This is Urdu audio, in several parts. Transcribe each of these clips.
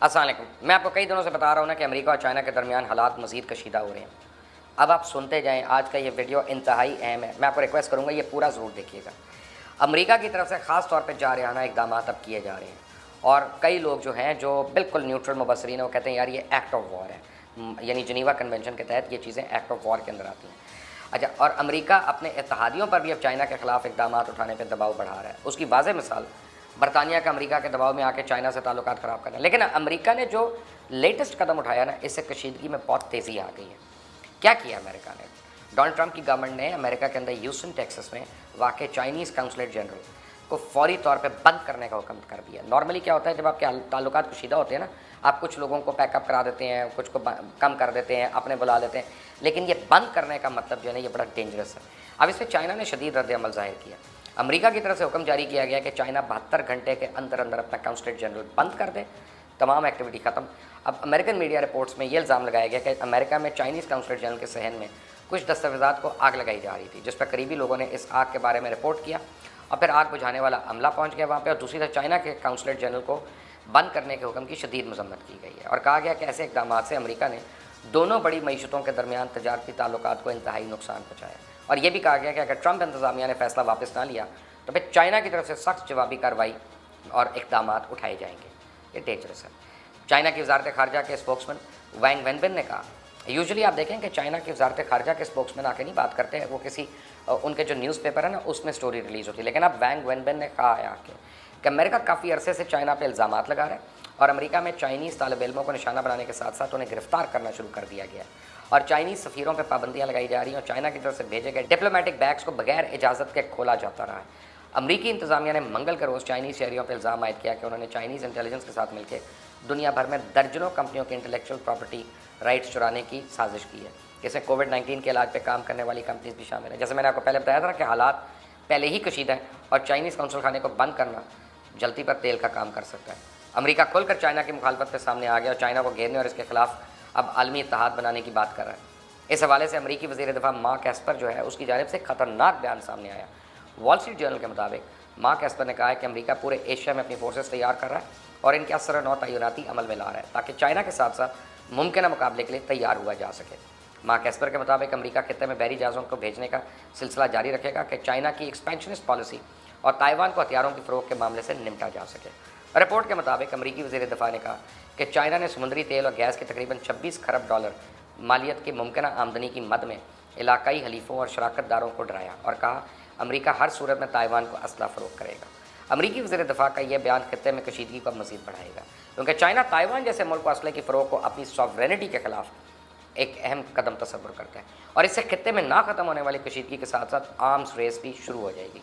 السلام علیکم. میں آپ کو کئی دنوں سے بتا رہا ہوں نا کہ امریکہ اور چائنا کے درمیان حالات مزید کشیدہ ہو رہے ہیں. اب آپ سنتے جائیں, آج کا یہ ویڈیو انتہائی اہم ہے. میں آپ کو ریکویسٹ کروں گا یہ پورا ضرور دیکھیے گا. امریکہ کی طرف سے خاص طور پہ جارحانہ اقدامات اب کیے جا رہے ہیں, اور کئی لوگ جو ہیں جو بالکل نیوٹرل مبصرین ہیں وہ کہتے ہیں یار یہ ایکٹ آف وار ہے, یعنی جنیوا کنونشن کے تحت یہ چیزیں ایکٹ آف وار کے اندر آتی ہیں. اچھا, اور امریکہ اپنے اتحادیوں پر بھی اب چائنا کے خلاف اقدامات اٹھانے پہ دباؤ بڑھا رہا ہے. اس کی واضح مثال برطانیہ کا امریکہ کے دباؤ میں آ کے چائنا سے تعلقات خراب کرنا. لیکن امریکہ نے جو لیٹسٹ قدم اٹھایا نا, اس سے کشیدگی میں بہت تیزی آ گئی ہے. کیا کیا امریکہ نے؟ ڈونلڈ ٹرمپ کی گورنمنٹ نے امریکہ کے اندر ہیوسٹن ٹیکسس میں واقع چائنیز کونسلیٹ جنرل کو فوری طور پہ بند کرنے کا حکم کر دیا. نارملی کیا ہوتا ہے جب آپ کے تعلقات کشیدہ ہوتے ہیں نا, آپ کچھ لوگوں کو پیک اپ کرا دیتے ہیں, کچھ کو کم کر دیتے ہیں, اپنے بلا لیتے ہیں, لیکن یہ بند کرنے کا مطلب جو ہے نا یہ بڑا ڈینجرس ہے. اب اس پہ چائنا نے شدید رد عمل ظاہر کیا. امریکہ کی طرف سے حکم جاری کیا گیا کہ چائنا 72 گھنٹے کے اندر اندر اپنا کونسلیٹ جنرل بند کر دے, تمام ایکٹیویٹی ختم. اب امریکن میڈیا رپورٹس میں یہ الزام لگایا گیا کہ امریکہ میں چائنیز کونسلیٹ جنرل کے صحن میں کچھ دستاویزات کو آگ لگائی جا رہی تھی, جس پر قریبی لوگوں نے اس آگ کے بارے میں رپورٹ کیا, اور پھر آگ بجھانے والا عملہ پہنچ گیا وہاں پہ. اور دوسری طرف چائنا کے کونسلیٹ جنرل کو بند کرنے کے حکم کی شدید مذمت کی گئی ہے, اور کہا گیا کہ ایسے اقدامات سے امریکہ نے دونوں بڑی معیشتوں کے درمیان تجارتی تعلقات کو انتہائی نقصان پہنچایا. اور یہ بھی کہا گیا کہ اگر ٹرمپ انتظامیہ نے فیصلہ واپس نہ لیا تو پھر چائنا کی طرف سے سخت جوابی کارروائی اور اقدامات اٹھائے جائیں گے. یہ ڈینجرس ہے. چائنا کی وزارت خارجہ کے اسپوکسمین وینگ وینبن نے کہا, یوزلی آپ دیکھیں کہ چائنا کی وزارت خارجہ کے اسپوکسمین آ کے نہیں بات کرتے ہیں, وہ کسی ان کے جو نیوز پیپر ہے نا اس میں سٹوری ریلیز ہوتی ہے. لیکن اب وینگ وینبن نے کہا ہے آ کے کہ امریکہ کافی عرصے سے چائنا پہ الزامات لگا رہا ہے, اور امریکہ میں چائنیز طالب علموں کو نشانہ بنانے کے ساتھ ساتھ انہیں گرفتار کرنا شروع کر دیا گیا ہے, اور چائنیز سفیروں پہ پابندیاں لگائی جا رہی ہیں, اور چائنا کی طرف سے بھیجے گئے ڈپلومیٹک بیگس کو بغیر اجازت کے کھولا جاتا رہا ہے. امریکی انتظامیہ نے منگل کے روز چائنیز شہریوں پہ الزام عائد کیا کہ انہوں نے چائنیز انٹیلیجنس کے ساتھ مل کے دنیا بھر میں درجنوں کمپنیوں کے انٹلیکچوئل پراپرٹی رائٹس چرانے کی سازش کی ہے, جس میں کووڈ-19 کے علاج پہ کام کرنے والی کمپنیز بھی شامل ہیں. جیسے میں نے آپ کو پہلے بتایا تھا نا کہ حالات پہلے ہی کشیدہ ہیں, اور چائنیز قونصل خانے کو بند کرنا جلتی پر تیل کا کام کر سکتا ہے. امریکہ کھل کر چائنا کی مخالفت پہ سامنے آ گیا, اور چائنا کو گھیرنے اور اس کے خلاف اب عالمی اتحاد بنانے کی بات کر رہا ہے. اس حوالے سے امریکی وزیر دفاع مارک ایسپر جو ہے اس کی جانب سے خطرناک بیان سامنے آیا. وال اسٹریٹ جرنل کے مطابق مارک ایسپر نے کہا ہے کہ امریکہ پورے ایشیا میں اپنی فورسز تیار کر رہا ہے اور ان کے اثر نو تعیناتی عمل میں لا رہا ہے, تاکہ چائنا کے ساتھ ساتھ ممکنہ مقابلے کے لیے تیار ہوا جا سکے. مارک ایسپر کے مطابق امریکہ خطے میں بحری جہازوں کو بھیجنے کا سلسلہ جاری رکھے گا کہ چائنا کی ایکسپینشنسٹ پالیسی اور تائیوان کو ہتھیاروں کی فروخت کے معاملے سے نمٹا جا سکے. رپورٹ کے مطابق امریکی وزیر دفاع نے کہا کہ چائنا نے سمندری تیل اور گیس کے تقریباً $26 کھرب مالیت کی ممکنہ آمدنی کی مد میں علاقائی حلیفوں اور شراکت داروں کو ڈرایا, اور کہا امریکہ ہر صورت میں تائیوان کو اسلحہ فروخت کرے گا. امریکی وزیر دفاع کا یہ بیان خطے میں کشیدگی کو مزید بڑھائے گا, کیونکہ چائنا تائیوان جیسے ملک کو اسلحے کی فروخت کو اپنی ساورینٹی کے خلاف ایک اہم قدم تصور کرتا ہے, اور اس سے خطے میں نہ ختم ہونے والی کشیدگی کے ساتھ ساتھ آرمز ریس بھی شروع ہو جائے گی.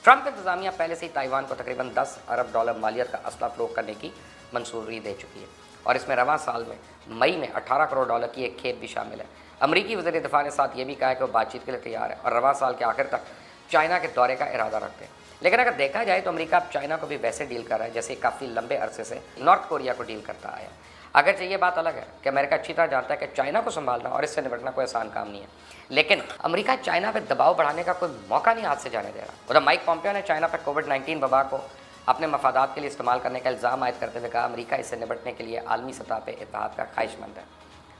ٹرمپ انتظامیہ پہلے سے ہی تائیوان کو تقریباً $10 ارب مالیت کا اسلحہ فروخت کرنے کی منظوری دے چکی ہے, اور اس میں رواں سال میں مئی میں $18 کروڑ کی ایک کھیپ بھی شامل ہے. امریکی وزیر دفاع نے ساتھ یہ بھی کہا ہے کہ وہ بات چیت کے لیے تیار ہے اور رواں سال کے آخر تک چائنا کے دورے کا ارادہ رکھتے ہیں. لیکن اگر دیکھا جائے تو امریکہ اب چائنا کو بھی ویسے ڈیل کر رہا ہے جیسے کافی لمبے عرصے سے نارتھ کوریا کو ڈیل کرتا آیا ہے. اگرچہ یہ بات الگ ہے کہ امریکہ اچھی طرح جانتا ہے کہ چائنا کو سنبھالنا اور اس سے نمٹنا کوئی آسان کام نہیں ہے, لیکن امریکہ چائنا پہ دباؤ بڑھانے کا کوئی موقع نہیں ہاتھ سے جانے دے رہا. ادھر مائک پومپیو نے چائنا پہ کووڈ-19 وبا کو اپنے مفادات کے لیے استعمال کرنے کا الزام عائد کرتے ہوئے کہا امریکہ اس سے نمٹنے کے لیے عالمی سطح پہ اتحاد کا خواہش مند ہے.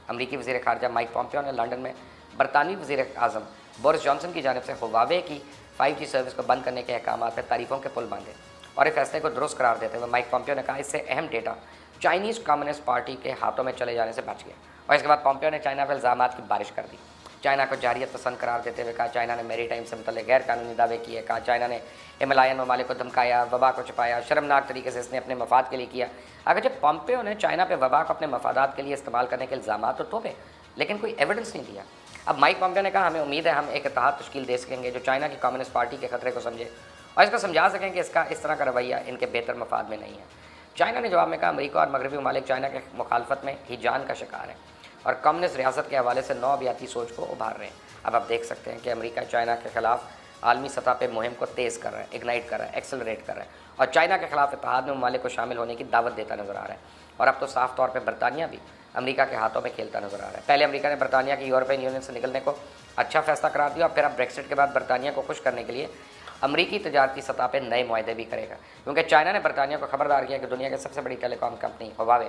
امریکی وزیر خارجہ مائک پومپیو نے لندن میں برطانوی وزیر اعظم بورس جانسن کی جانب سے ہواوے کی 5G سروس کو بند کرنے کے احکامات پر تعریفوں کے پل باندھے, اور اس فیصلے کو درست قرار دیتے ہوئے مائک پومپیو نے کہا اس سے اہم ڈیٹا چائنیز کمیونسٹ پارٹی کے ہاتھوں میں چلے جانے سے بچ گیا. اور اس کے بعد پومپیو نے چائنا پہ الزامات کی بارش کر دی. چائنا کو جارحیت پسند قرار دیتے ہوئے کہا چائنا نے میری ٹائم سے متعلق غیر قانونی دعوے کیے, کہا چائنا نے ہمالین ممالک کو دھمکایا, وبا کو چھپایا, شرمناک طریقے سے اس نے اپنے مفاد کے لیے کیا. اگرچہ پومپیو نے چائنا پہ وبا کو اپنے مفادات کے لیے استعمال کرنے کے الزامات تو توڑے, لیکن کوئی ایویڈنس نہیں دیا. اب مائک پومپیو نے کہا ہمیں امید ہے ہم ایک اتحاد تشکیل دے سکیں گے جو چائنا کی کمیونسٹ پارٹی کے خطرے کو سمجھے اور اس کو سمجھا سکیں کہ اس طرح کا رویہ ان کے بہتر مفاد میں نہیں ہے. چائنا نے جواب میں کہا امریکہ اور مغربی ممالک چائنا کے مخالفت میں ہی جان کا شکار ہیں اور کمیونسٹ ریاست کے حوالے سے نوآبادیاتی سوچ کو ابھار رہے ہیں. اب آپ دیکھ سکتے ہیں کہ امریکہ چائنا کے خلاف عالمی سطح پہ مہم کو تیز کر رہا ہے, اگنائٹ کر رہا ہے, ایکسلریٹ کر رہا ہے, اور چائنا کے خلاف اتحاد میں ممالک کو شامل ہونے کی دعوت دیتا نظر آ رہا ہے. اور اب تو صاف طور پہ برطانیہ بھی امریکہ کے ہاتھوں میں کھیلتا نظر آ رہا ہے. پہلے امریکہ نے برطانیہ کی یورپین یونین سے نکلنے کو اچھا فیصلہ قرار دیا, اور پھر اب بریکسٹ کے بعد برطانیہ کو خوش کرنے کے لیے امریکی تجارتی سطح پہ نئے معاہدے بھی کرے گا, کیونکہ چائنا نے برطانیہ کو خبردار کیا کہ دنیا کی سب سے بڑی telecom company Huawei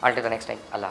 Until the next time, Allah.